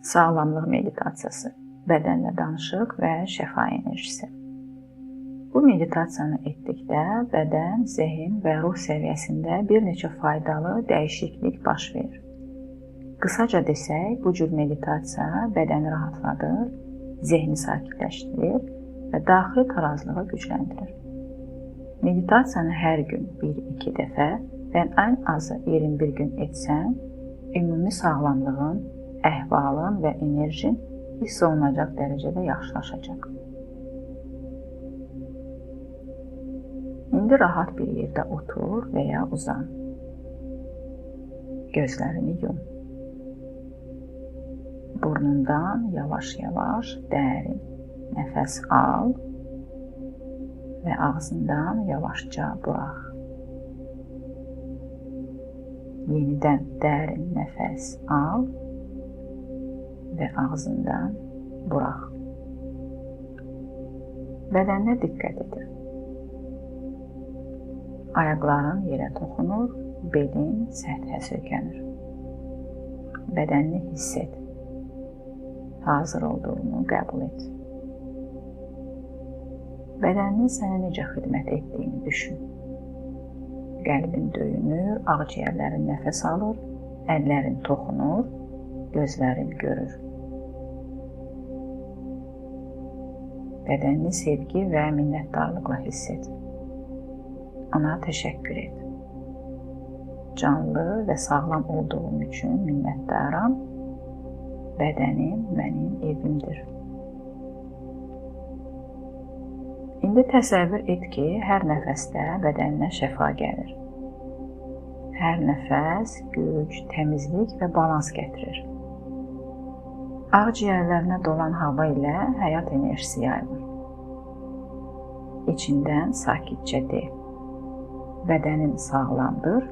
Sağlamlıq meditasiyası, bədənlə danışıq və şəfa enerjisi. Bu meditasiyanı etdikdə bədən, zehin və ruh səviyyəsində bir neçə faydalı dəyişiklik baş verir. Qısaca desək, bu cür meditasiya bədəni rahatladır, zehni sakitləşdirir və daxili tarazlığı gücləndirir. Meditasiyanı hər gün 1-2 dəfə və ən azı 21 gün etsən, ümumi sağlamlığın, əhvalın və enerjin hiss olunacaq dərəcədə yaxşılaşacaq. İndi rahat bir yerdə otur və ya uzan. Gözlərini yum. Burnundan yavaş-yavaş dərin nəfəs al və ağzından yavaşca burax. Yenidən dərin nəfəs al və ağzından burax. Bədəninə diqqət edir. Ayaqların yerə toxunur, belin səthə söykənir. Bədənini hiss et. Hazır olduğunu qəbul et. Bədəninin sənə necə xidmət etdiyini düşün. Qəlbin döyünür, ağciyərlərin nəfəs alır, əllərin toxunur, gözlərin görür. Bədənini sevgi və minnətdarlıqla hiss et. Ona təşəkkür et. Canlı və sağlam olduğum üçün minnətdaram. Bədənim mənim evimdir. İndi təsəvvür et ki, hər nəfəsdə bədəninə şəfa gəlir. Hər nəfəs güc, təmizlik və balans gətirir. Ağciyərlərinə dolan hava ilə həyat enerjisi yayılır. İçindən sakitcə de. Bədənin sağlamdır.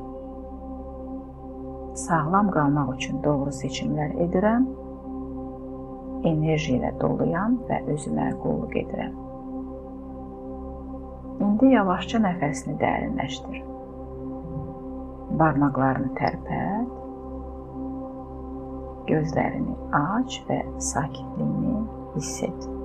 Sağlam qalmaq üçün doğru seçimlər edirəm. Enerji ilə doluyam və özümə qulluq edirəm. İndi yavaşca nəfəsini dərinləşdir. Barmaqlarını tərpət. Gözlərini aç və sakitliyini hiss et.